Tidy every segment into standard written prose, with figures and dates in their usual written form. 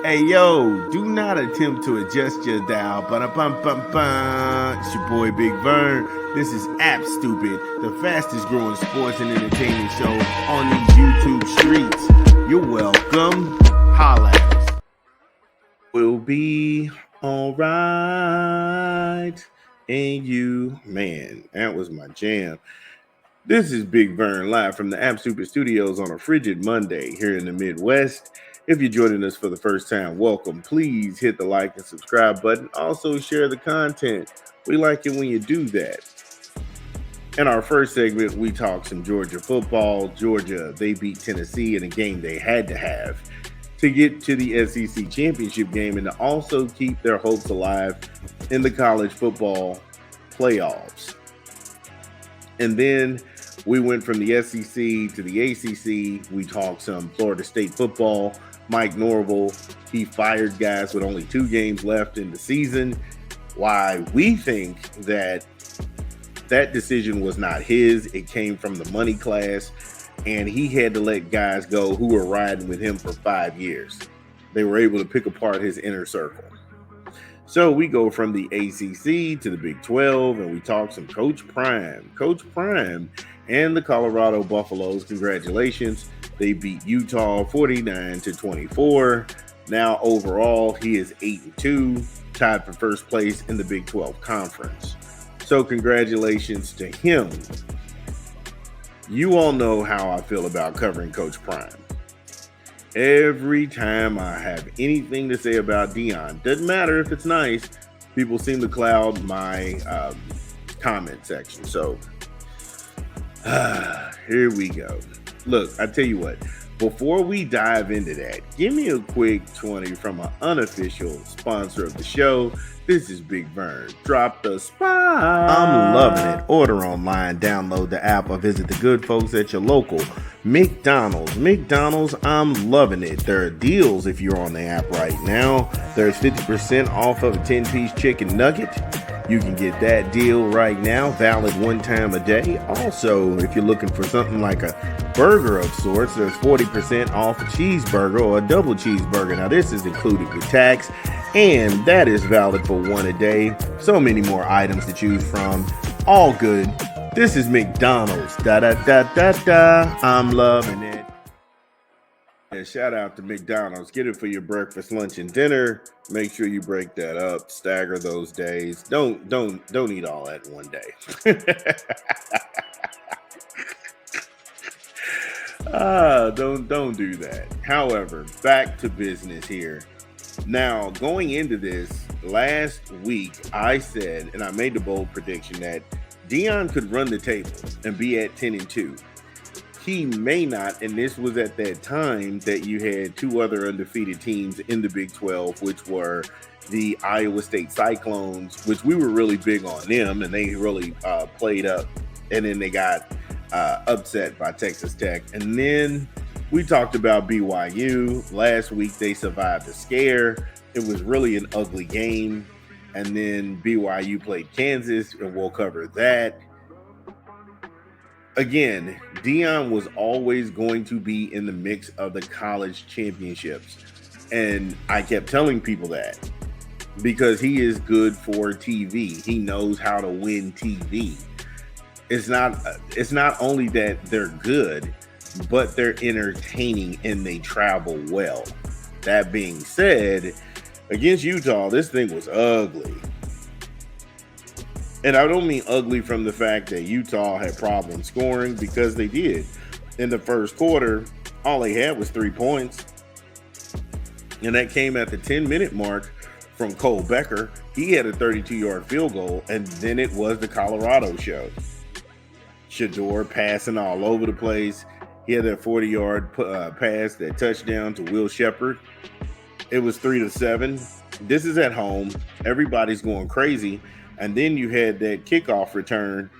Hey yo, do not attempt to adjust your dial. Ba-da-bum-bum-bum. It's your boy Big Vern. This is App Stupid, the fastest growing sports and entertainment show on these YouTube streets. You're welcome. Holla at us. We'll be alright. And you, man, that was my jam. This is Big Vern live from the App Stupid Studios on a frigid Monday here in the Midwest. If you're joining us for the first time, welcome. Please hit the like and subscribe button. Also, share the content. We like it when you do that. In our first segment, we talk some Georgia football. Georgia, they beat Tennessee in a game they had to have to get to the SEC championship game and to also keep their hopes alive in the college football playoffs. And then we went from the SEC to the ACC. We talked some Florida State football. Mike Norvell, he fired guys with only 2 games left in the season. Why we think that decision was not his. It came from the money class, and he had to let guys go who were riding with him for 5 years. They were able to pick apart his inner circle. So we go from the ACC to the Big 12, and we talk some Coach Prime. Coach Prime and the Colorado Buffaloes, congratulations. They beat Utah 49-24. Now overall, he is 8-2, tied for first place in the Big 12 conference. So congratulations to him. You all know how I feel about covering Coach Prime. Every time I have anything to say about Deion, doesn't matter if it's nice, people seem to cloud my comment section. So here we go. Look, I tell you what, before we dive into that, give me a quick 20 from an unofficial sponsor of the show. This is Big Vern. Drop the spot. I'm loving it. Order online, download the app, or visit the good folks at your local McDonald's. McDonald's, I'm loving it. There are deals if you're on the app right now. There's 50% off of a 10-piece chicken nugget. You can get that deal right now, valid 1 time a day. Also, if you're looking for something like a burger of sorts, there's 40% off a cheeseburger or a double cheeseburger. Now, this is included with tax, and that is valid for 1 a day. So many more items to choose from. All good. This is McDonald's. Da-da-da-da-da. I'm loving it. And shout out to McDonald's. Get it for your breakfast, lunch, and dinner. Make sure you break that up. Stagger those days. Don't eat all that in one day. Don't do that. However, back to business here. Now, going into this, last week, I said, and I made the bold prediction that Deion could run the table and be at 10-2. He may not, and this was at that time that you had 2 other undefeated teams in the Big 12, which were the Iowa State Cyclones, which we were really big on them, and they really played up, and then they got upset by Texas Tech. And then we talked about BYU. Last week, they survived a scare. It was really an ugly game. And then BYU played Kansas, and we'll cover that. Again, Deion was always going to be in the mix of the college championships. And I kept telling people that because he is good for TV. He knows how to win TV. It's not only that they're good, but they're entertaining and they travel well. That being said, against Utah, this thing was ugly. And I don't mean ugly from the fact that Utah had problems scoring, because they did. In the first quarter, all they had was 3 points. And that came at the 10-minute mark from Cole Becker. He had a 32-yard field goal, and then it was the Colorado show. Shador passing all over the place. He had that 40-yard pass, that touchdown to Will Shepard. It was 3-7. This is at home. Everybody's going crazy. And then you had that kickoff return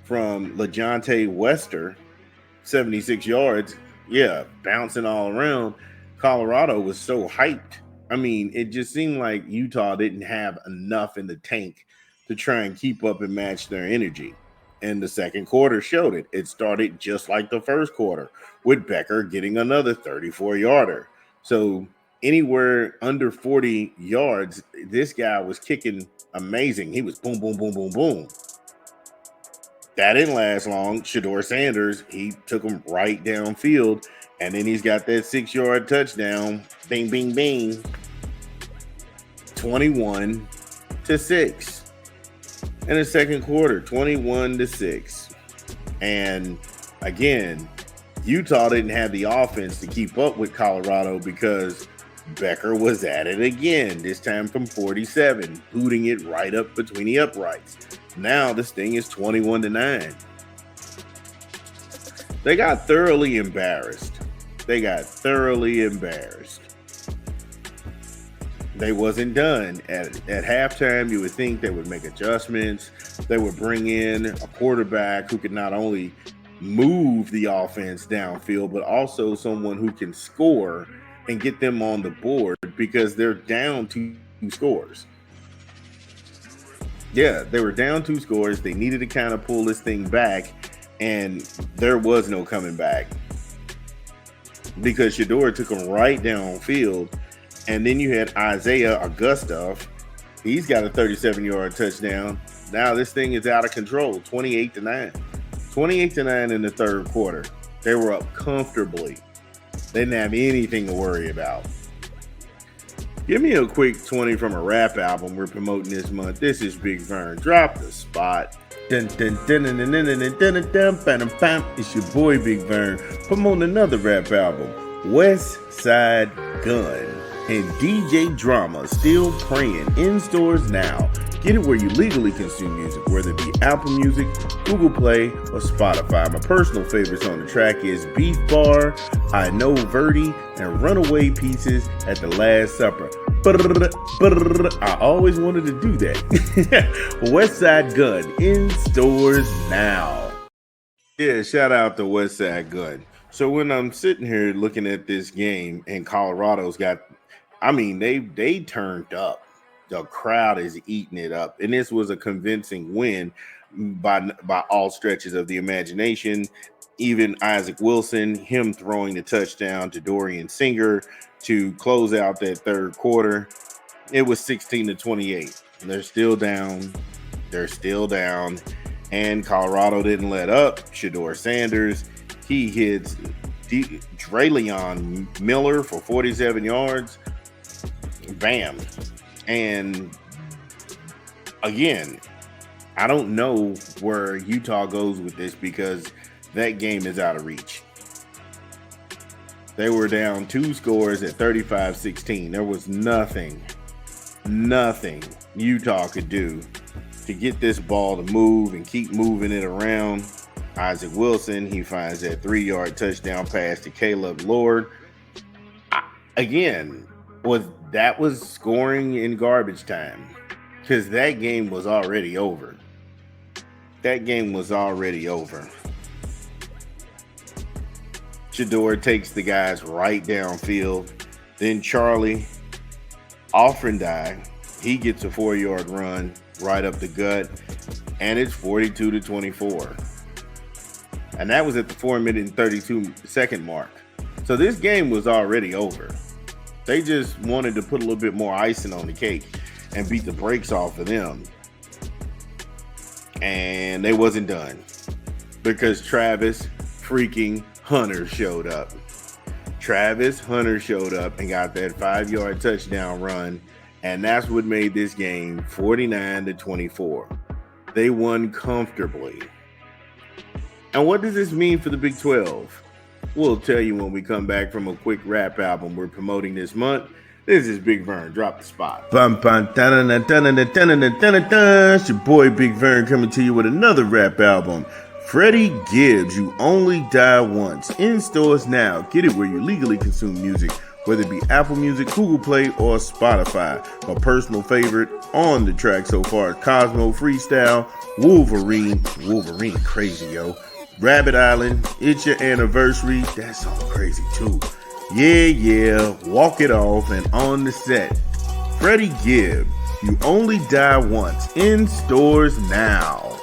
from LeJontay Wester, 76 yards. Yeah, bouncing all around. Colorado was so hyped. I mean, it just seemed like Utah didn't have enough in the tank to try and keep up and match their energy. And the second quarter showed it. It started just like the first quarter, with Becker getting another 34-yarder. So anywhere under 40 yards, this guy was kicking amazing. He was boom, boom, boom, boom, boom. That didn't last long. Shedeur Sanders, he took him right downfield, and then he's got that 6-yard touchdown. Bing, bing, bing. 21-6 in the second quarter. 21-6. And again, Utah didn't have the offense to keep up with Colorado because Becker was at it again, this time from 47, booting it right up between the uprights. Now this thing is 21-9. They got thoroughly embarrassed. They wasn't done. At halftime, you would think they would make adjustments. They would bring in a quarterback who could not only move the offense downfield, but also someone who can score and get them on the board because they're down 2 scores. Yeah, they were down 2 scores. They needed to kind of pull this thing back, and there was no coming back because Shedeur took them right downfield. And then you had Isaiah Augustov. He's got a 37-yard touchdown. Now this thing is out of control, 28-9. 28-9 in the third quarter. They were up comfortably. They didn't have anything to worry about. Give me a quick 20 from a rap album we're promoting this month. This is Big Vern. Drop the spot. It's your boy Big Vern promoting another rap album, West Side Gun. And DJ Drama Still Praying in stores now. Get it where you legally consume music, whether it be Apple Music, Google Play, or Spotify. My personal favorites on the track is Beef Bar, I Know Verdi, and Runaway Pieces at the Last Supper. I always wanted to do that. West Side Gun in stores now. Yeah, shout out to West Side Gun. So when I'm sitting here looking at this game and Colorado's got, they turned up. The crowd is eating it up. And this was a convincing win by all stretches of the imagination. Even Isaac Wilson, him throwing the touchdown to Dorian Singer to close out that third quarter. It was 16-28. They're still down. And Colorado didn't let up. Shedeur Sanders, he hits Drayleon Miller for 47 yards. Bam. And again, I don't know where Utah goes with this because that game is out of reach. They were down 2 scores at 35-16. There was nothing Utah could do to get this ball to move and keep moving it around. Isaac Wilson, he finds that 3-yard touchdown pass to Caleb Lord. That was scoring in garbage time because that game was already over. Shedeur takes the guys right downfield. Then Charlie Offrendie, he gets a 4-yard run right up the gut, and it's 42-24. And that was at the 4-minute and 32-second mark. So this game was already over. They just wanted to put a little bit more icing on the cake and beat the brakes off of them. And they wasn't done because Travis freaking Hunter showed up. Travis Hunter showed up and got that 5-yard touchdown run, and that's what made this game 49-24. They won comfortably. And what does this mean for the Big 12? We'll tell you when we come back from a quick rap album we're promoting this month. This is Big Vern. Drop the spot. It's your boy Big Vern coming to you with another rap album. Freddy Gibb's You Only Die Once. In stores now. Get it where you legally consume music, whether it be Apple Music, Google Play, or Spotify. My personal favorite on the track so far is Cosmo Freestyle, Wolverine crazy, yo. Rabbit Island, It's Your Anniversary, that song crazy too. Yeah, Walk It Off, and On the Set. Freddy Gibb, You Only Die Once, in stores now.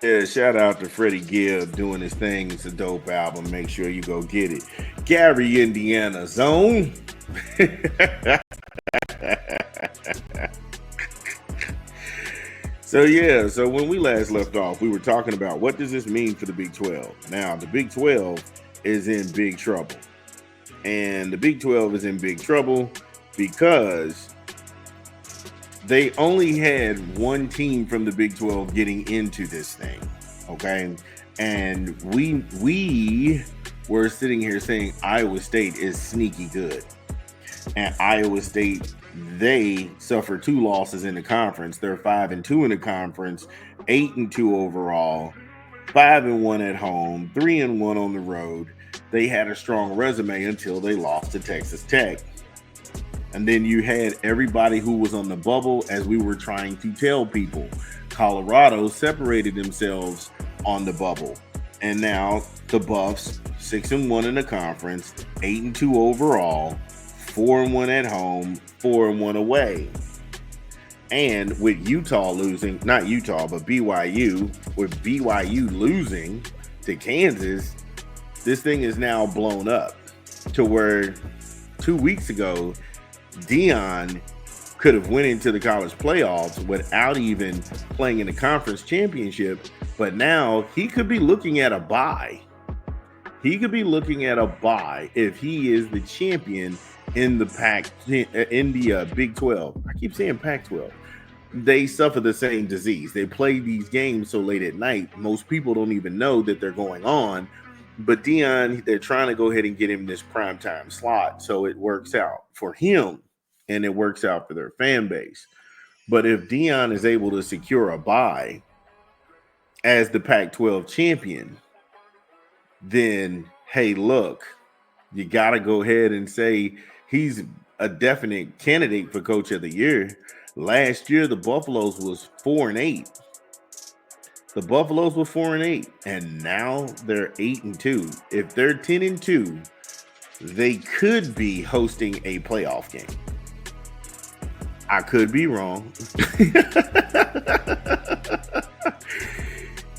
Yeah, shout out to Freddy Gibb doing his thing. It's a dope album. Make sure you go get it. Gary, Indiana Zone. So when we last left off, we were talking about what does this mean for the Big 12. Now, the Big 12 is in big trouble. And the Big 12 is in big trouble because they only had one team from the Big 12 getting into this thing. Okay. And we were sitting here saying Iowa State is sneaky good. And Iowa State, they suffered 2 losses in the conference. They're 5-2 in the conference, 8-2 overall, 5-1 at home, 3-1 on the road. They had a strong resume until they lost to Texas Tech. And then you had everybody who was on the bubble, as we were trying to tell people. Colorado separated themselves on the bubble. And now the Buffs, 6-1 in the conference, 8-2 overall, 4-1 at home, 4-1 away. And with Utah losing, not Utah, but BYU, with BYU losing to Kansas, this thing is now blown up to where 2 weeks ago, Deion could have went into the college playoffs without even playing in the conference championship, but now he could be looking at a bye. He could be looking at a bye if he is the champion in the Big 12. I keep saying Pac-12. They suffer the same disease. They play these games so late at night. Most people don't even know that they're going on. But Deion, they're trying to go ahead and get him this primetime slot so it works out for him and it works out for their fan base. But if Deion is able to secure a bye as the Pac-12 champion, then, hey, look, you got to go ahead and say he's a definite candidate for Coach of the Year. Last year, the Buffaloes was 4-8. The Buffaloes were 4-8, and now they're 8-2. If they're 10-2, they could be hosting a playoff game. I could be wrong.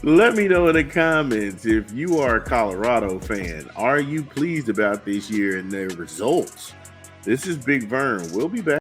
Let me know in the comments if you are a Colorado fan. Are you pleased about this year and their results? This is Big Vern. We'll be back.